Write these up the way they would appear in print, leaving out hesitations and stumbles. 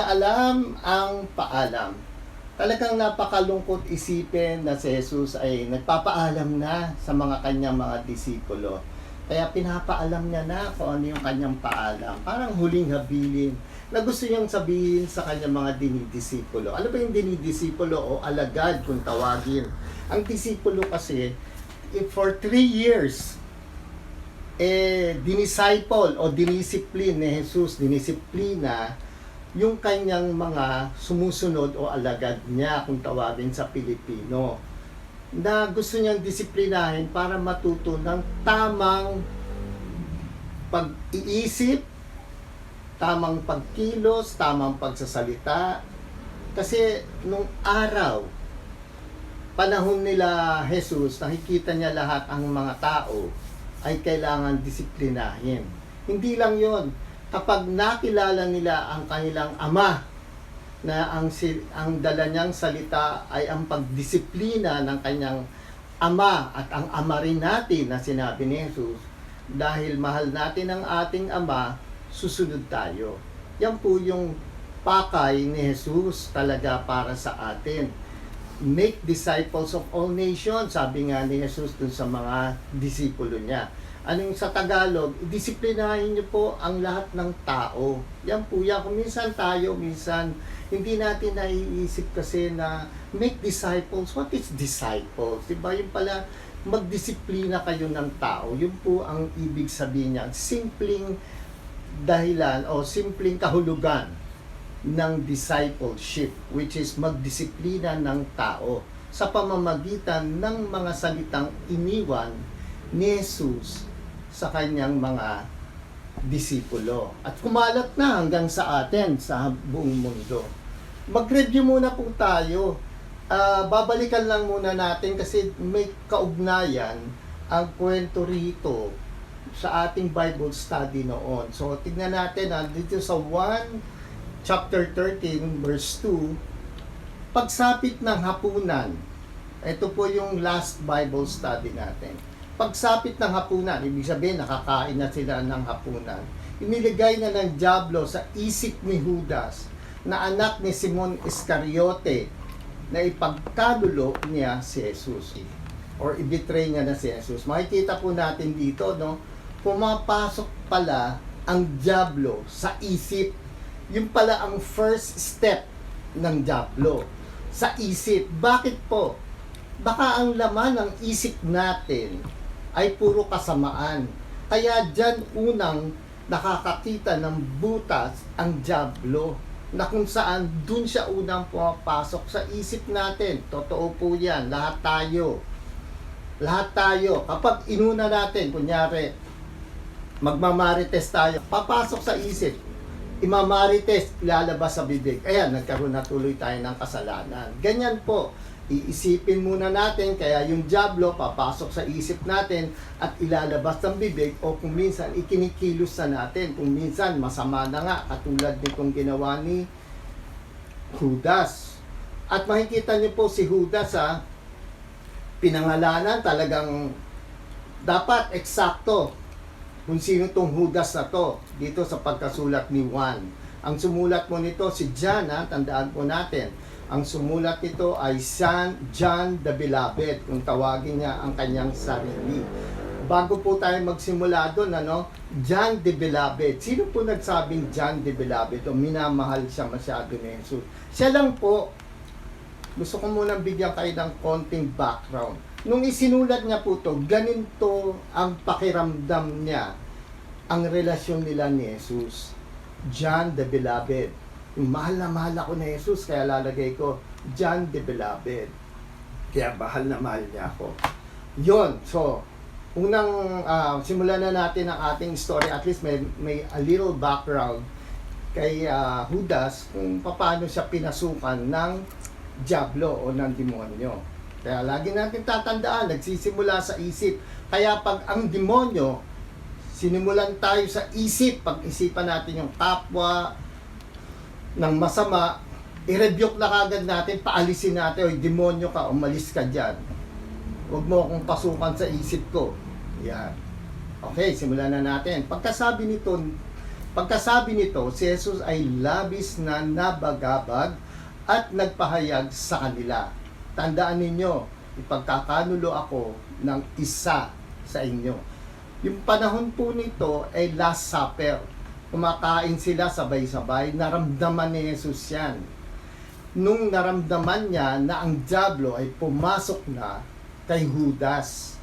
Alam ang paalam. Talagang napakalungkot isipin na si Jesus ay nagpapaalam na sa mga kanyang mga disipulo. Kaya pinapaalam niya na kung ano yung kanyang paalam. Parang huling habilin na gusto niyang sabihin sa kanyang mga dinidisipulo. Ano ba yung dinidisipulo o alagad kung tawagin? Ang disipulo kasi, for 3 years, dinisciple o dinisipline ni Jesus, dinisiplina yung kanyang mga sumusunod o alagad niya kung tawagin sa Pilipino, na gusto niyang disiplinahin para matuto ng tamang pag-iisip, tamang pagkilos, tamang pagsasalita. Kasi nung araw, panahon nila Jesus, nakikita niya lahat ang mga tao ay kailangan disiplinahin. Hindi lang yon, kapag nakilala nila ang kanilang ama na ang dala niyang salita ay ang pagdisiplina ng kanyang ama at ang ama rin natin na sinabi ni Jesus, dahil mahal natin ang ating ama, susunod tayo. Yan po yung pakay ni Jesus talaga para sa atin. Make disciples of all nations, sabi nga ni Jesus dun sa mga disipulo niya. Anong sa Tagalog, disiplinahin niyo po ang lahat ng tao. Yan po yan. Kung minsan tayo, minsan hindi natin naiisip kasi na make disciples. What is disciples? Diba? Yung pala, magdisiplina kayo ng tao. Yun po ang ibig sabihin niya. Simpleng dahilan o simpleng kahulugan ng discipleship, which is magdisiplina ng tao sa pamamagitan ng mga salitang iniwan ni Jesus sa kanyang mga disipulo. At kumalat na hanggang sa atin, sa buong mundo. Mag-review muna po tayo. Babalikan lang muna natin kasi may kaugnayan ang kwento rito sa ating Bible study noon. So, tignan natin dito sa 1 chapter 13 verse 2, pagsapit ng hapunan. Ito po yung last Bible study natin. Pagsapit ng hapunan, ibig sabihin nakakain na sila ng hapunan. Iniligay na ng dyablo sa isip ni Judas na anak ni Simon Iscariote na ipagkalulo niya si Jesus or i-betray niya na si Jesus. Makikita po natin dito, no, pumapasok pala ang dyablo sa isip. Yung pala ang first step ng dyablo sa isip. Bakit po? Baka ang laman ng isip natin ay puro kasamaan. Kaya dyan unang nakakakita ng butas ang dyablo, na kung saan dun siya unang pumapasok sa isip natin. Totoo po yan. Lahat tayo. Lahat tayo. Kapag inuna natin, kunyari, magmamarites tayo, papasok sa isip. Imamarites, lalabas sa bibig. Ayan, nagkaroon na tuloy tayo ng kasalanan. Ganyan po. Iisipin muna natin, kaya yung dyablo papasok sa isip natin at ilalabas ng bibig, o kung minsan ikinikilos na natin, kung minsan masama na nga, katulad nitong ginawa ni Judas. At makikita niyo po si Judas, pinangalanan talagang dapat eksakto kung sino tong Judas na to dito sa pagkasulat ni Juan. Ang sumulat mo nito si John, tandaan po natin. Ang sumulat nito ay John the Beloved, kung tawagin niya ang kanyang sarili. Bago po tayo magsimula doon, John the Beloved. Sino po nagsabing John the Beloved o minamahal siya masyado ni Jesus? Siya lang po. Gusto ko munang bigyan kayo ng konting background. Nung isinulat niya po to, ganito ang pakiramdam niya, ang relasyon nila ni Jesus. John the Beloved. Mahal na mahal ako ni Jesus, kaya lalagay ko John the Beloved. Kaya mahal na mahal niya ako. Yon. So, unang simulan na natin ang ating story. At least may a little background kay Judas kung paano siya pinasukan ng dyablo o ng demonyo. Kaya lagi natin tatandaan, nagsisimula sa isip. Kaya pag ang demonyo, sinimulan tayo sa isip, pag-isipan natin yung kapwa ng masama, i-rebuke na kagad natin, paalisin natin, oy, demonyo ka, umalis ka dyan. Huwag mo akong pasukan sa isip ko. Yan. Okay, simulan na natin. Pagkasabi nito Pagkasabi nito, si Jesus ay labis na nabagabag at nagpahayag sa kanila. Tandaan ninyo, ipagkakanulo ako ng isa sa inyo. Yung panahon po nito ay Last Supper. Kumakain sila sabay-sabay, naramdaman ni Jesus yan. Nung naramdaman niya na ang dyablo ay pumasok na kay Judas.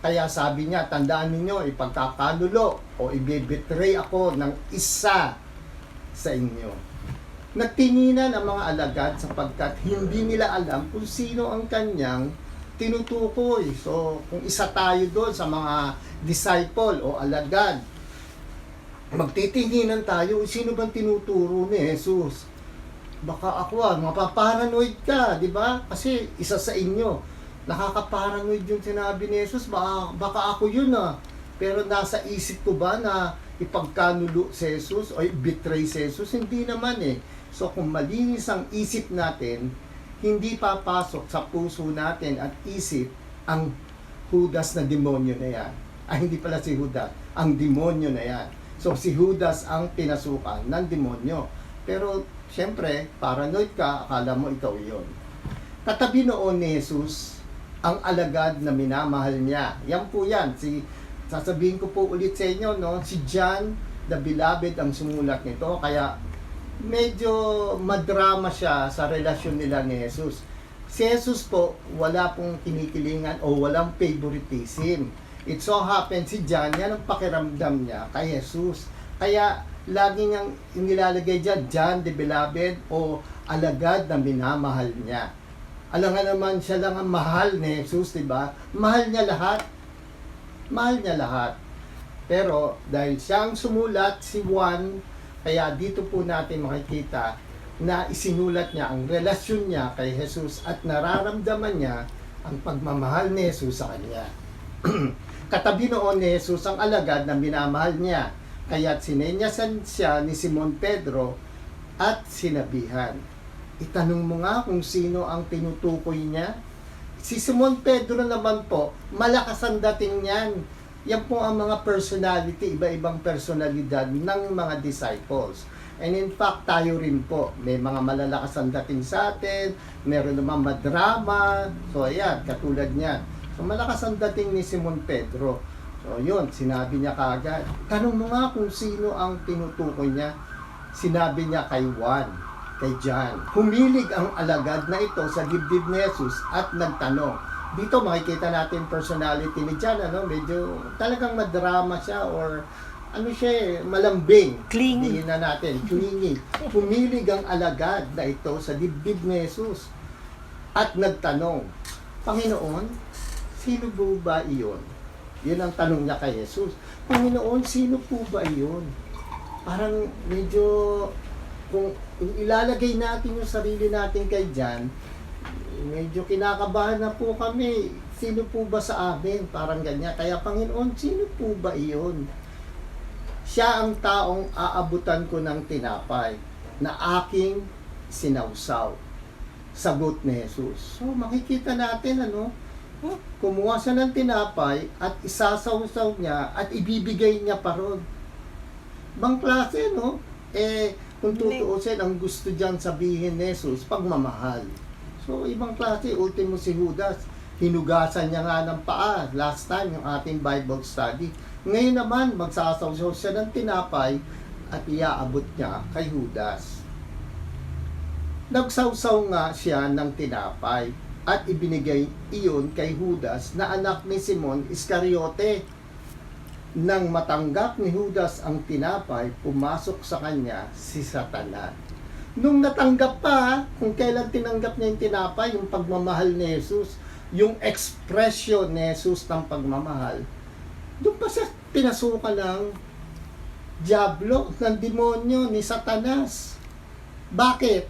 Kaya sabi niya, tandaan ninyo, ipagkakanulo o ibibetray ako ng isa sa inyo. Nagtinginan ang mga alagad sapagkat hindi nila alam kung sino ang kanyang tinutukoy. So, kung isa tayo doon sa mga disciple o alagad, magtitinginan tayo, sino bang tinuturo ni Jesus? Baka ako mapaparanoid ka, di ba? Kasi isa sa inyo. Nakakaparanoid yung sinabi ni Jesus, baka ako yun Pero nasa isip ko ba na ipagkanulo si Jesus o betray si Jesus? Hindi naman So kung malinis ang isip natin, hindi papasok sa puso natin at isip ang Judas na demonyo na yan. Hindi pala si Judas, ang demonyo na yan. So si Judas ang pinasukan ng demonyo. Pero siyempre, paranoid ka, akala mo ikaw yun. Katabi noon ni Jesus, ang alagad na minamahal niya. Yan po yan. Sasabihin ko po ulit sa inyo, si John the Beloved ang sumulat nito. Kaya medyo madrama siya sa relasyon nila ni Jesus. Si Jesus po, wala pong kinikilingan o walang favoritism. It so happens si John, yan ang pakiramdam niya kay Jesus. Kaya lagi niyang inilalagay dyan, John the Beloved o alagad na minamahal niya. Alam nga naman, siya lang ang mahal ni Jesus, diba? Mahal niya lahat. Mahal niya lahat. Pero dahil siyang sumulat, si Juan, kaya dito po natin makikita na isinulat niya ang relasyon niya kay Jesus at nararamdaman niya ang pagmamahal ni Jesus sa kanya. Katabi noon ni Jesus ang alagad na minamahal niya. Kaya't sinenyasan siya ni Simon Pedro at sinabihan. Itanong mo nga kung sino ang tinutukoy niya. Si Simon Pedro naman po, malakas ang dating niyan. Yan po ang mga personality, iba-ibang personalidad ng mga disciples. And in fact, tayo rin po, may mga malalakas ang dating sa atin, meron naman madrama. So ayan, katulad niyan. So malakas ang dating ni Simon Pedro. So yun, sinabi niya kaagad. Tanong mo nga kung sino ang tinutukoy niya. Sinabi niya kay Juan, kay John. Humilig ang alagad na ito sa dibdib ni Jesus at nagtanong. Dito makikita natin personality ni John, medyo talagang madrama siya or siya, malambing. Clingy. Tingin na natin, clingy. Humilig ang alagad na ito sa dibdib ni Jesus at nagtanong, Panginoon, sino po ba iyon? Yun ang tanong niya kay Jesus. Panginoon, sino po ba iyon? Parang medyo, kung ilalagay natin yung sarili natin kay John, medyo kinakabahan na po kami. Sino po ba sa amin? Parang ganyan. Kaya Panginoon, sino po ba iyon? Siya ang taong aabutan ko ng tinapay na aking sinawsaw. Sagot ni Jesus. So makikita natin kumuha siya ng tinapay at isasawsaw niya at ibibigay niya pa ron. Bang klase, kung tutuusin, ang gusto dyan sabihin ni Jesus, pagmamahal. So, ibang klase, ultimo si Judas, hinugasan niya nga ng paa, last time, yung ating Bible study. Ngayon naman, magsasawsaw siya ng tinapay at iaabot niya kay Judas. Nagsawsaw nga siya ng tinapay at ibinigay iyon kay Judas na anak ni Simon Iscariote. Nang matanggap ni Judas ang tinapay, pumasok sa kanya si Satanas. Nung natanggap pa, kung kailan tinanggap niya yung tinapay, yung pagmamahal ni Jesus, yung expression ni Jesus ng pagmamahal, doon pa siya pinasukan ng diablo, ng demonyo, ni Satanas. Bakit?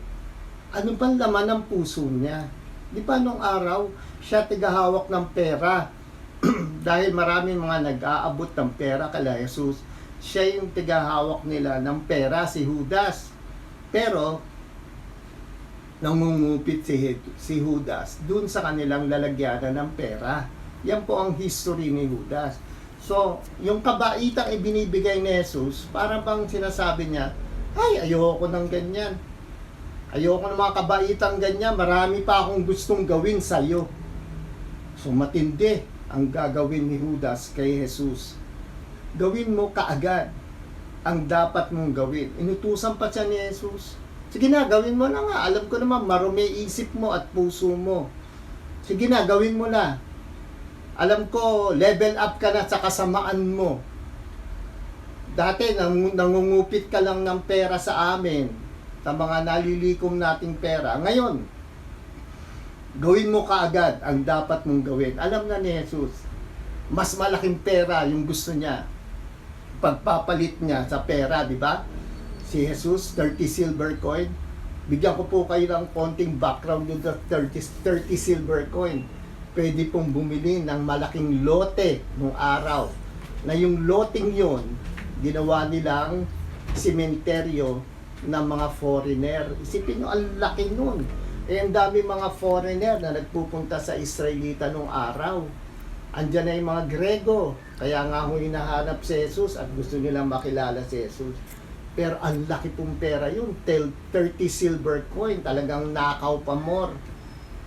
Ano bang laman ng puso niya? Di ba nung araw, siya tigahawak ng pera? Dahil maraming mga nag-aabot ng pera kala Jesus, siya yung tigahawak nila ng pera, si Judas. Pero, nangungupit si Judas dun sa kanilang lalagyanan ng pera. Yan po ang history ni Judas. So, yung kabaitang ibinibigay ni Jesus, para bang sinasabi niya, ay, ayoko ng ganyan. Ayoko ng mga kabaitang ganyan, marami pa akong gustong gawin sa iyo. So, matindi ang gagawin ni Judas kay Jesus. Gawin mo kaagad ang dapat mong gawin. Inutusan pa siya ni Jesus. Sige na, gawin mo na nga. Alam ko naman, marumi isip mo at puso mo. Sige na, gawin mo na. Alam ko, level up ka na sa kasamaan mo. Dati, nangungupit ka lang ng pera sa amin, sa mga nalilikom nating pera. Ngayon, gawin mo kaagad ang dapat mong gawin. Alam na ni Jesus, mas malaking pera yung gusto niya. Pagpapalit niya sa pera, di ba? Si Jesus, 30 silver coin. Bigyan ko po kayo ng konting background yung 30 silver coin. Pwede pong bumili ng malaking lote nung araw. Na yung loteng yon ginawa nilang sementeryo ng mga foreigner. Isipin nyo, ang laki nun. Eh, ang dami mga foreigner na nagpupunta sa Israelita nung araw. Andyan na yung mga Grego. Kaya nga ho hinahanap si Jesus at gusto nilang makilala si Jesus. Pero ang laki pong pera yun. 30 silver coin. Talagang nakaw pa more.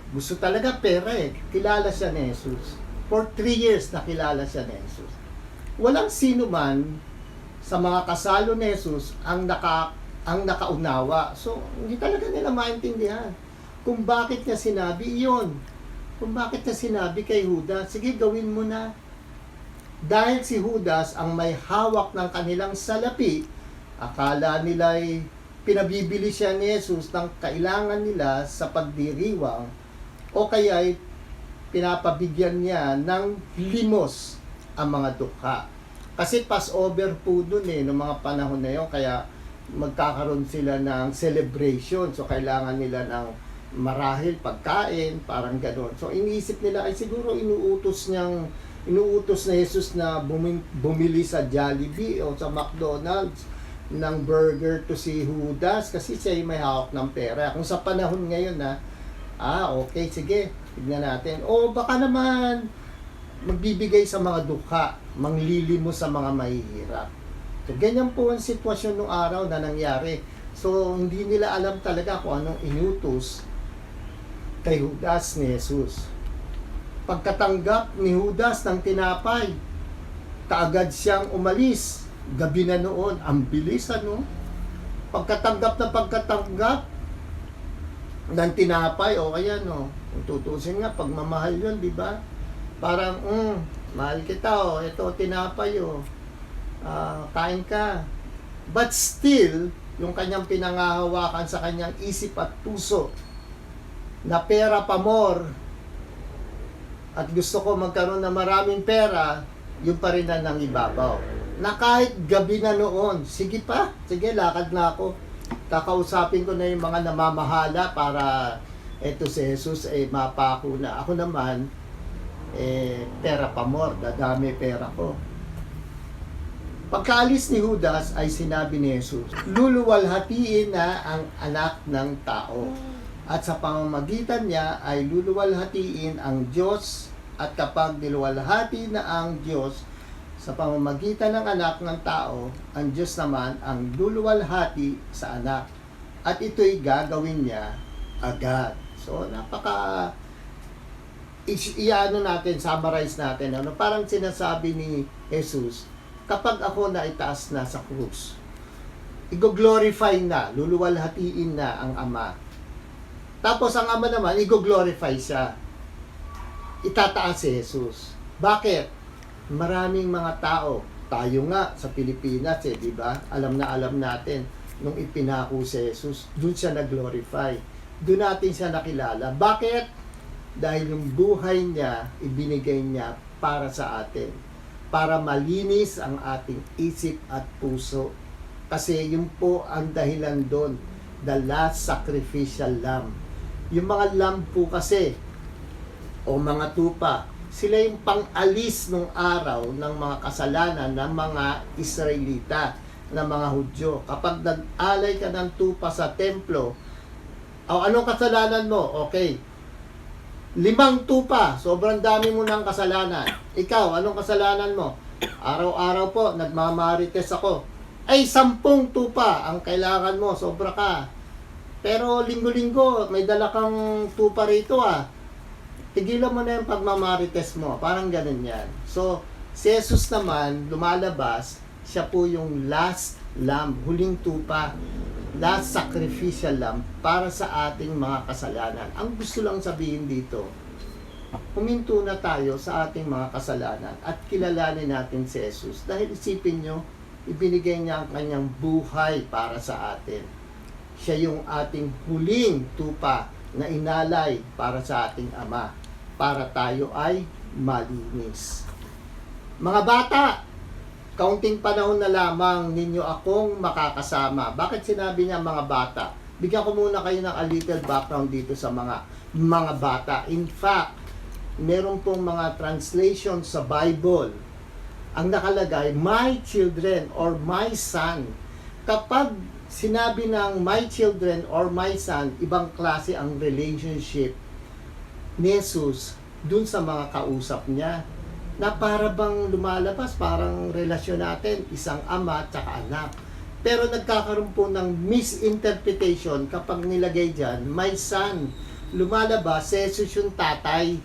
Gusto talaga pera eh. Kilala siya ni Jesus. For 3 years nakilala siya ni Jesus. Walang sino man sa mga kasalo ni Jesus ang nakaunawa. So, hindi talaga nila maintindihan kung bakit niya sinabi iyon. Kung bakit niya sinabi kay Judas, sige gawin mo na. Dahil si Judas ang may hawak ng kanilang salapi, akala nila'y pinabibili siya ni Jesus ng kailangan nila sa pagdiriwang o kaya'y pinapabigyan niya ng limos ang mga dukha. Kasi Passover po dun noong mga panahon na yun, kaya magkakaroon sila ng celebration. So, kailangan nila ng marahil pagkain, parang gano'n. So, iniisip nila, ay siguro inuutos na Jesus na bumili sa Jollibee o sa McDonald's ng burger to si Judas kasi siya yung may hawak ng pera. Kung sa panahon ngayon na, okay, sige, tignan natin. O baka naman, magbibigay sa mga dukha, manglilimo sa mga mahihirap. So, ganyan po ang sitwasyon nung araw na nangyari. So, hindi nila alam talaga kung anong inutos kay Judas ni Jesus. Pagkatanggap ni Judas ng tinapay, kaagad siyang umalis. Gabi na noon, ang bilis ano. Pagkatanggap ng tinapay, o kaya no, kung tutusin nga, pagmamahal yun, di ba? Parang, mahal kita, ito tinapay, kain ka. But still, yung kanyang pinangahawakan sa kanyang isip at puso, na pera pa more, at gusto ko magkaroon ng maraming pera, yung pa rin na nang ibabaw. Na kahit gabi na noon, sige lakad na ako. Kakausapin ko na yung mga namamahala para eto si Jesus mapako na. Ako naman, pera pa more, dadami pera ko. Pagkaalis ni Judas ay sinabi ni Jesus, luluwalhatiin na ang anak ng tao. At sa pamamagitan niya ay luluwalhatiin ang Diyos, at kapag niluwalhati na ang Diyos sa pamamagitan ng anak ng tao, ang Diyos naman ang luluwalhati sa anak. At ito'y gagawin niya agad. So, summarize natin, parang sinasabi ni Jesus, kapag ako na itaas na sa krus, i-glorify na, luluwalhatiin na ang Ama. Tapos ang Ama naman, i-glorify siya. Itataas si Jesus. Bakit? Maraming mga tao, tayo nga sa Pilipinas, di ba? Alam natin, nung ipinako si Jesus, doon siya nag-glorify. Doon natin siya nakilala. Bakit? Dahil yung buhay niya, ibinigay niya para sa atin. Para malinis ang ating isip at puso. Kasi yun po ang dahilan doon, the last sacrificial lamb. Yung mga lamb po kasi, o mga tupa, sila yung pang-alis nung araw ng mga kasalanan ng mga Israelita, ng mga Hudyo. Kapag nag-alay ka ng tupa sa templo, anong kasalanan mo? Okay. 5 tupa, sobrang dami mo ng kasalanan. Ikaw, anong kasalanan mo? Araw-araw po, nagmamarites ako. Ay, 10 tupa ang kailangan mo, sobra ka. Pero linggo-linggo, may dala kang tupa rito ah. Tigilan mo na yung pagmamarites mo. Parang ganun yan. So, si Jesus naman, lumalabas, siya po yung last lamb, huling tupa, last sacrificial lamb para sa ating mga kasalanan. Ang gusto lang sabihin dito, huminto na tayo sa ating mga kasalanan at kilalanin natin si Jesus. Dahil isipin nyo, ibinigay niya ang kanyang buhay para sa atin. Siya yung ating huling tupa na inalay para sa ating Ama, para tayo ay malinis. Mga bata, kaunting panahon na lamang ninyo akong makakasama. Bakit sinabi niya mga bata? Bigyan ko muna kayo ng a little background dito sa mga bata. In fact, meron pong mga translation sa Bible. Ang nakalagay, my children or my son. Kapag sinabi ng my children or my son, ibang klase ang relationship ni Jesus dun sa mga kausap niya. Na para bang lumalabas, parang relasyon natin, isang ama at saka anak. Pero nagkakaroon po ng misinterpretation kapag nilagay dyan, my son. Lumalabas, si Jesus yung tatay.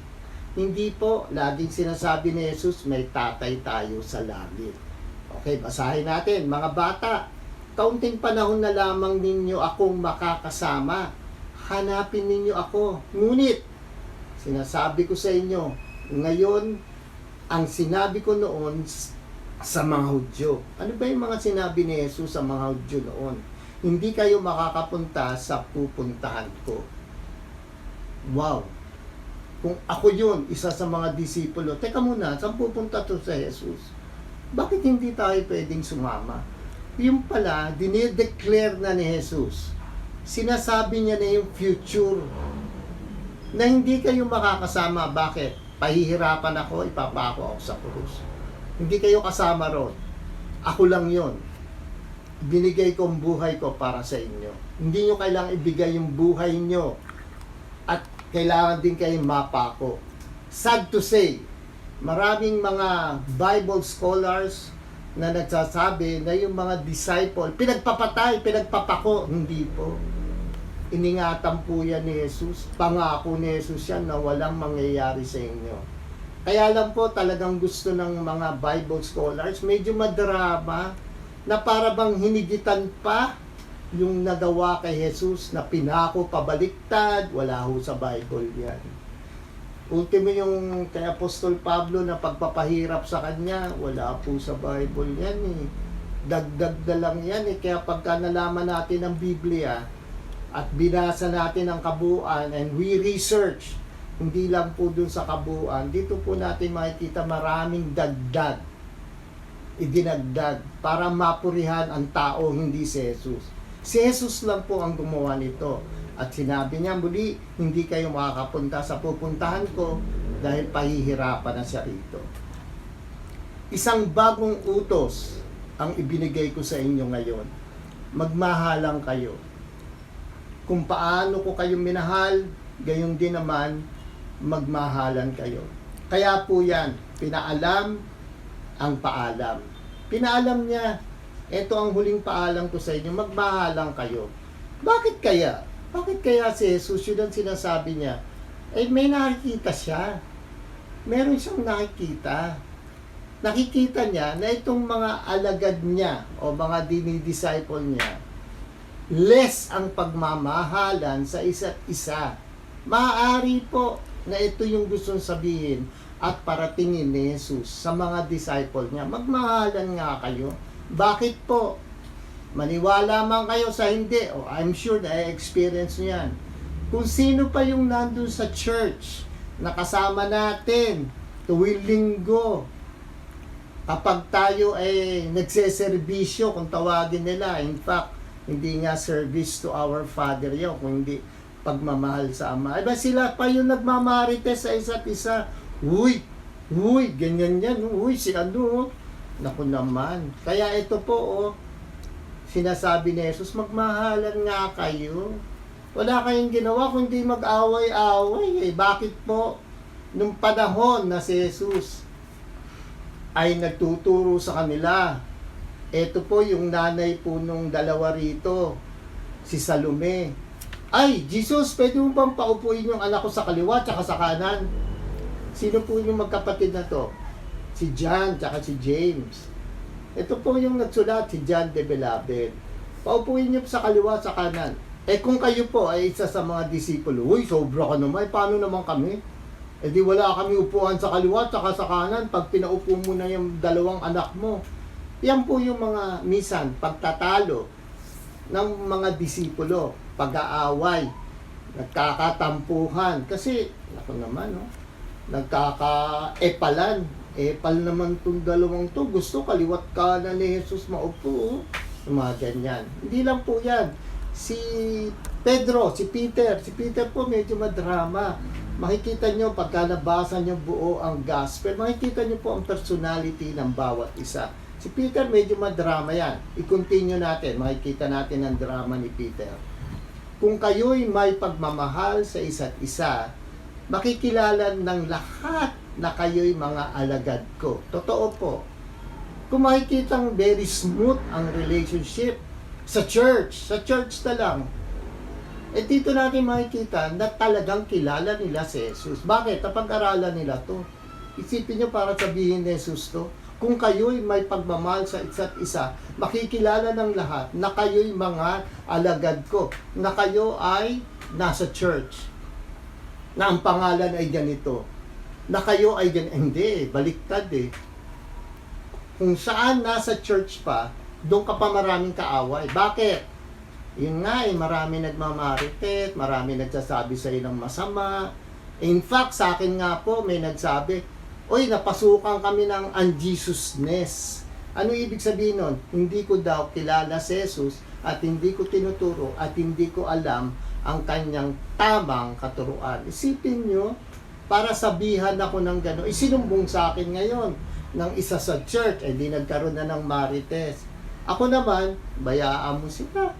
Hindi po, laging sinasabi ni Jesus, may tatay tayo sa langit. Okay, basahin natin. Mga bata, kaunting panahon na lamang ninyo akong makakasama. Hanapin ninyo ako. Ngunit, sinasabi ko sa inyo, ngayon, ang sinabi ko noon sa mga Hudyo. Ano ba yung mga sinabi ni Jesus sa mga Hudyo noon? Hindi kayo makakapunta sa pupuntahan ko. Wow! Kung ako yun, isa sa mga disipulo, teka muna, saan pupunta to sa Jesus? Bakit hindi tayo pwedeng sumama? Yung pala, dinideclare na ni Jesus. Sinasabi niya na yung future. Na hindi kayo makakasama. Bakit? Pahihirapan ako, ipapako ako sa krus. Hindi kayo kasama ron. Ako lang yon. Binigay ko ang buhay ko para sa inyo. Hindi nyo kailangang ibigay yung buhay nyo. At kailangan din kayong mapako. Sad to say, maraming mga Bible scholars na nagsasabi na yung mga disciple, pinagpapatay, pinagpapako. Hindi po. Iningatan po yan ni Jesus. Pangako ni Jesus yan na walang mangyayari sa inyo. Kaya lang po talagang gusto ng mga Bible scholars, medyo madrama, na para bang hinigitan pa yung nagawa kay Jesus na pinako pabaliktad, wala ho sa Bible yan. Ultimo yung kay Apostol Pablo na pagpapahirap sa kanya, wala po sa Bible yan eh. Dagdag na lang yan eh. Kaya pagka nalaman natin ang Biblia at binasa natin ang kabuuan and we research, hindi lang po dun sa kabuuan, dito po natin makikita maraming dagdag, idinagdag para mapurihan ang tao, hindi si Jesus. Si Jesus lang po ang gumawa nito. At sinabi niya muli, hindi kayo makakapunta sa pupuntahan ko dahil pahihirapan na siya rito. Isang bagong utos ang ibinigay ko sa inyo ngayon. Magmahalang kayo. Kung paano ko kayo minahal, gayon din naman magmahalan kayo. Kaya po yan, pinaalam ang paalam. Pinaalam niya, ito ang huling paalam ko sa inyo, magmahalang kayo. Bakit kaya? Bakit kaya si Jesus, yun ang sinasabi niya? Eh, may nakikita siya. Meron siyang nakikita. Nakikita niya na itong mga alagad niya o mga dinidisciple niya, less ang pagmamahalan sa isa't isa. Maaari po na ito yung gustong sabihin at paratingin ni Jesus sa mga disciple niya. Magmahalan nga kayo. Bakit po? Maniwala man kayo sa hindi, o I'm sure na experience nyo yan. Kung sino pa yung nandun sa church, nakasama natin, tuwing linggo, kapag tayo ay nagseserbisyo, kung tawagin nila, in fact, hindi nga service to our Father yun, kung hindi pagmamahal sa Ama. Iba sila pa yung nagmamarites sa isa't isa. Uy, ganyan yan. Uy, si ano, naku naman. Kaya ito po, sinasabi ni Jesus, magmahalan nga kayo. Wala kayong ginawa kundi mag-away-away. Bakit po? Nung panahon na si Jesus, ay nagtuturo sa kanila. Ito po yung nanay po nung dalawa rito, si Salome. Ay, Jesus, pwede mo bang paupuin yung anak ko sa kaliwa at sa kanan? Sino po yung magkapatid na to? Si John at si James. Ito po yung nagsulat, si John the Beloved. Paupuin niyo sa kaliwa at sa kanan. Kung kayo po ay isa sa mga disipulo, uy, sobra ka naman, paano naman kami? Di wala kami upuan sa kaliwa at sa kanan pag pinaupo mo na yung dalawang anak mo. Yan po yung mga minsan, pagtatalo ng mga disipulo, pag-aaway, nagkakatampuhan. Kasi, ako naman, no? Nagkaka-epalan. Epal naman itong dalawang to. Gusto kaliwat kanan ni Jesus maupo. Mga ganyan. Hindi lang po yan. Si Pedro, si Peter po medyo madrama. Makikita nyo pagka nabasa nyo buo ang gospel, makikita nyo po ang personality ng bawat isa. Si Peter medyo madrama yan. I-continue natin, makikita natin ang drama ni Peter. Kung kayo'y may pagmamahal sa isa't isa, makikilala ng lahat na kayo'y mga alagad ko. Totoo po. Kung makikitang very smooth ang relationship sa church na lang, dito natin makikita na talagang kilala nila si Jesus. Bakit? Napag-aralan nila to. Isipin nyo para sabihin ni Jesus to, kung kayo'y may pagmamahal sa isa't isa, makikilala ng lahat na kayo'y mga alagad ko, na kayo ay nasa church, na ang pangalan ay ganito, na kayo ay ganito. Hindi, baliktad eh. Kung saan nasa church pa, doon ka pa maraming kaaway. Bakit? Yun nga marami nagmamaritet, marami nagsasabi sa ng masama. In fact, sa akin nga po, may nagsabi, oy, napasukan kami ng unjesusness. Ano ibig sabihin nun? Hindi ko daw kilala si Jesus at hindi ko tinuturo at hindi ko alam ang kanyang tamang katuruan. Isipin nyo, para sabihan ako ng gano'n, isinumbong sa akin ngayon ng isa sa church, di nagkaroon na ng marites. Ako naman, bayaan mo sila.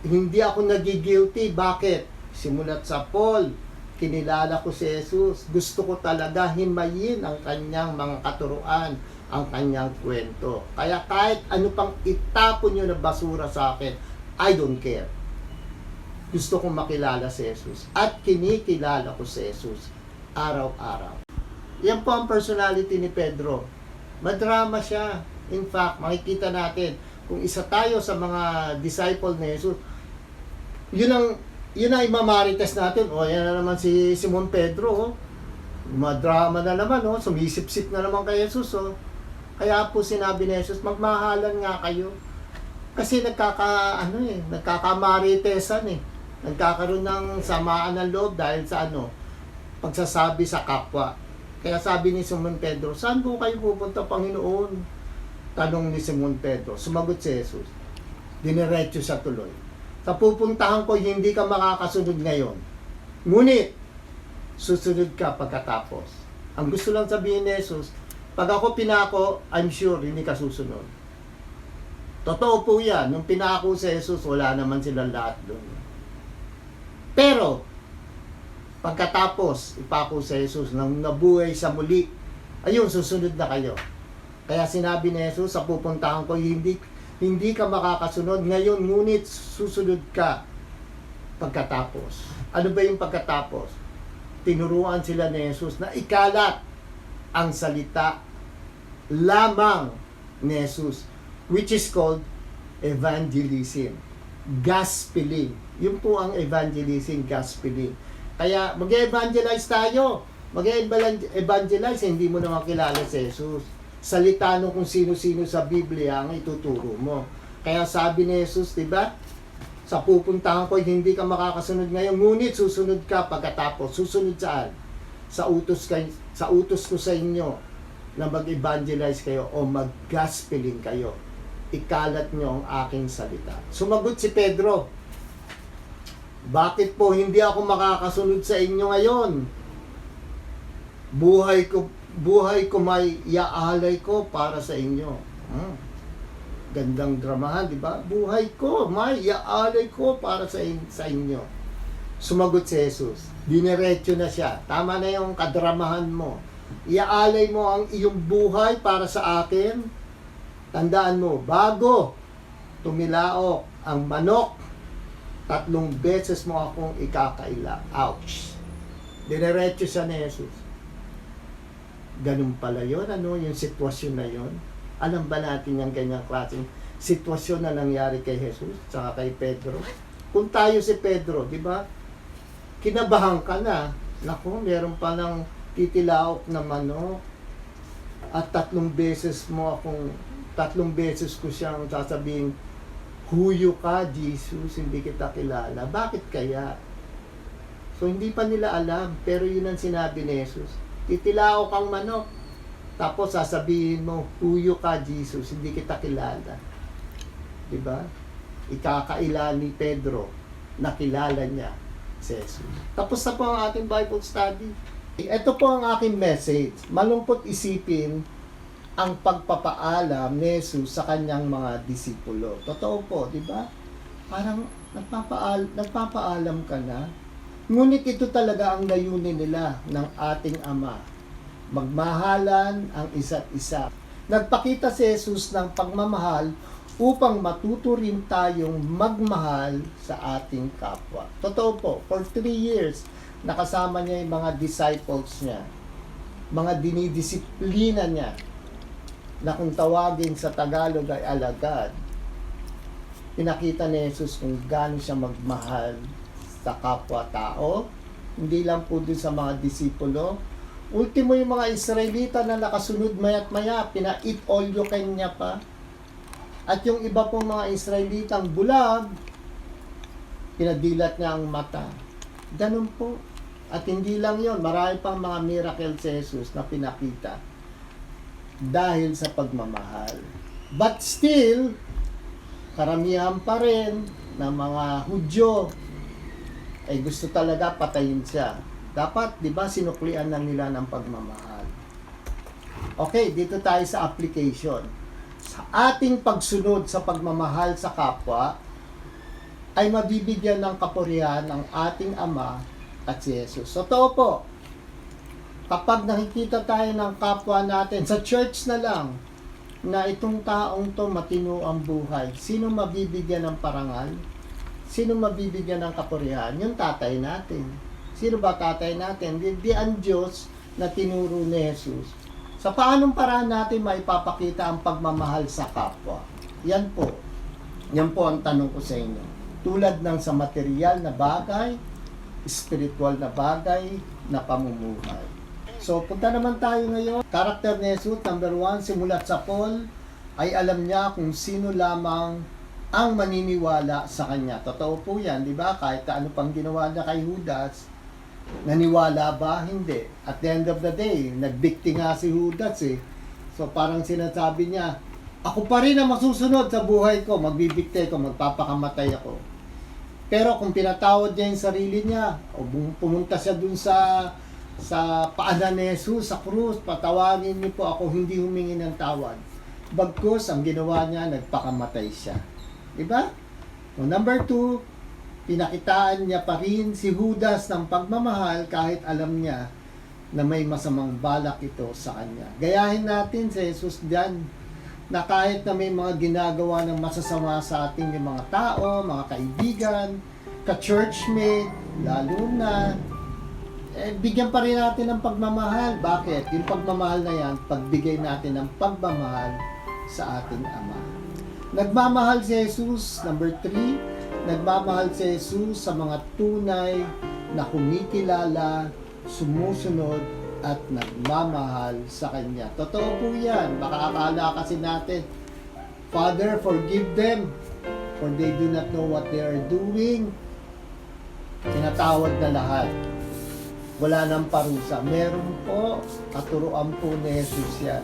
Hindi ako nagigilty. Bakit? Simulat sa Paul, kinilala ko si Jesus. Gusto ko talaga himayin ang kanyang mga katuruan, ang kanyang kwento. Kaya kahit ano pang itapon nyo na basura sa akin, I don't care. Gusto kong makilala si Jesus. At kinikilala ko si Jesus araw-araw. Yan po ang personality ni Pedro. Madrama siya. In fact, makikita natin, kung isa tayo sa mga disciple ni Jesus, yun ang imamarites natin. Yan na naman si Simon Pedro. Madrama na naman. Sumisip-sip na naman kay Jesus. Kaya po sinabi ni Jesus, magmahalan nga kayo. Kasi nagkakamaritesan eh. Nagkakaroon ng samaan ng loob dahil sa pagsasabi sa kapwa. Kaya sabi ni Simon Pedro, saan po kayo pupunta, Panginoon? Tanong ni Simon Pedro. Sumagot si Jesus. Diniretso sa tuloy. Sa pupuntahan ko, hindi ka makakasunod ngayon. Ngunit, susunod ka pagkatapos. Ang gusto lang sabihin ni Jesus, pag ako pinako, I'm sure hindi ka susunod. Totoo po yan. Nung pinako si Jesus, wala naman silang lahat doon. Pero, pagkatapos, ipako si Jesus, nang nabuhay sa muli, ayun, susunod na kayo. Kaya sinabi ni Jesus, sa pupuntahan ko, hindi ka makakasunod ngayon, ngunit susunod ka pagkatapos. Ano ba yung pagkatapos? Tinuruan sila ni Jesus na ikalat ang salita lamang ni Jesus, which is called evangelism. Gospeling. Yun po ang evangelism, gospeling. Kaya mag-evangelize tayo. Mag-evangelize, hindi mo naman kilala si Jesus. Salita nung kung sino-sino sa Biblia ang ituturo mo. Kaya sabi ni Jesus, diba? Sa pupuntahan ko, hindi ka makakasunod ngayon, ngunit susunod ka pagkatapos. Susunod saan? Sa utos ko sa inyo na mag-evangelize kayo o mag-gospeling kayo. Ikalat nyo ang aking salita. Sumagot si Pedro, bakit po hindi ako makakasunod sa inyo ngayon? Buhay ko may iaalay ko para sa inyo. Gandang dramahan, di ba? Buhay ko may iaalay ko para sa inyo. Sumagot si Jesus. Diniretso na siya. Tama na yung kadramahan mo. Iaalay mo ang iyong buhay para sa akin. Tandaan mo, bago tumilaok ang manok, 3 beses mo akong ikakaila. Ouch! Dinerecho siya ni Jesus. Ganun pala yun, yung sitwasyon na yun. Alam ba natin yung ganyang klaseng sitwasyon na nangyari kay Jesus saka kay Pedro? Kung tayo si Pedro, di ba? Kinabahan ka na. Naku, meron pa ng titilaok na manok. At 3 beses ko siyang sasabihin, huyo ka, Jesus, hindi kita kilala. Bakit kaya? So, hindi pa nila alam, pero yun ang sinabi ni Jesus. Titilaok kang manok. Tapos sasabihin mo, huyo ka, Jesus, hindi kita kilala. Diba? Ikakaila ni Pedro, nakilala niya si Jesus. Tapos na po ang ating Bible study. Ito po ang aking message. Malungkot isipin ang pagpapaalam ni Jesus sa kanyang mga disipulo. Totoo po, di ba? Parang nagpapaalam ka na. Ngunit ito talaga ang layunin nila ng ating Ama. Magmahalan ang isa't isa. Nagpakita si Jesus ng pagmamahal upang matuto rin tayong magmahal sa ating kapwa. Totoo po, for 3 years, nakasama niya yung mga disciples niya, mga dinidisiplina niya, na kung tawagin sa Tagalog ay alagad. Pinakita ni Jesus kung gaano siya magmahal sa kapwa-tao, hindi lang po din sa mga disipulo. Ultimo yung mga Israelita na nakasunod maya't maya, pina-eat all you can niya pa. At yung iba pong mga Israelitang bulag, pinadilat niya ang mata. Ganun po. At hindi lang yon, marami pang mga miracle si Jesus na pinakita dahil sa pagmamahal. But still, karamihan pa rin ng mga Hudyo ay gusto talaga patayin siya. Dapat, di ba, sinuklian na nila ng pagmamahal. Okay, dito tayo sa application. Sa ating pagsunod sa pagmamahal sa kapwa, ay mabibigyan ng kapurihan ng ating Ama at si Jesus. Totoo po, kapag nakikita tayo ng kapwa natin, sa church na lang, na itong taong to matino ang buhay, sino mabibigyan ng parangal? Sino mabibigyan ng kapurihan? Yung tatay natin. Sino ba tatay natin? Di ang Diyos na tinuro ni Jesus. Sa paanong paraan natin maipapakita ang pagmamahal sa kapwa? Yan po. Yan po ang tanong ko sa inyo. Tulad ng sa material na bagay, spiritual na bagay, na pamumuhay. So, punta naman tayo ngayon. Karakter ni Jesus, number 1, simulat sa Paul, ay alam niya kung sino lamang ang maniniwala sa kanya. Totoo po yan, di ba? Kahit ano pang ginawa niya kay Judas, naniwala ba? Hindi. At the end of the day, nagbikti nga si Judas eh. So, parang sinasabi niya, ako pa rin ang masusunod sa buhay ko, magbibikti ko, magpapakamatay ako. Pero kung pinatawad niya yung sarili niya, o pumunta siya dun sa paanan ni Jesus sa krus, patawagin niyo po ako, hindi humingi ng tawad. Bagkus, ang ginawa niya, nagpakamatay siya. Diba? So, number 2, pinakitaan niya pa rin si Judas ng pagmamahal kahit alam niya na may masamang balak ito sa kanya. Gayahin natin si Jesus diyan, na kahit na may mga ginagawa ng masasama sa ating yung mga tao, mga kaibigan, ka-churchmate, lalo na, bigyan pa rin natin ng pagmamahal. Bakit? Yung pagmamahal na yan, pagbigay natin ng pagmamahal sa ating Ama. Nagmamahal si Jesus, number 3, nagmamahal si Jesus sa mga tunay na kumikilala, sumusunod, at nagmamahal sa Kanya. Totoo po yan. Baka akala kasi natin, Father, forgive them, for they do not know what they are doing. Tinatawad na lahat. Wala nang parusa. Meron po, katuruan po ni Jesus yan.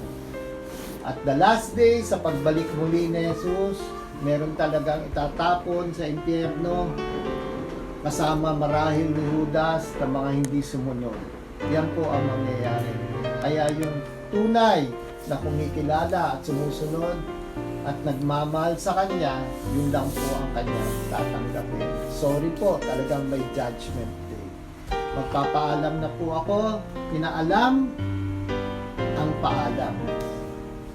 At the last day, sa pagbalik muli ni Jesus, meron talagang itatapon sa impyerno, kasama marahil ni Judas na mga hindi sumunod. Yan po ang mangyayari. Kaya yung tunay na kumikilala at sumusunod at nagmamahal sa Kanya, yun lang po ang Kanya tatanggapin. Sorry po, talagang may judgment day. Magpapaalam na po ako, pinaalam ang paalam.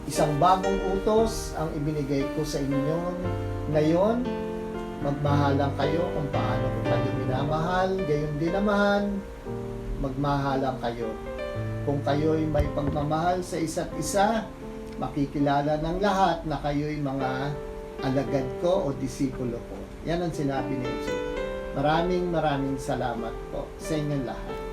Isang bagong utos ang ibinigay ko sa inyo ngayon. Magmahalan kayo kung paano ko kayo minamahal. Gayon din naman, magmahalan kayo. Kung kayo'y may pagmamahal sa isa't isa, makikilala ng lahat na kayo'y mga alagad ko o disipulo ko. Yan ang sinabi ni Jesus. Maraming salamat po sa inyong lahat.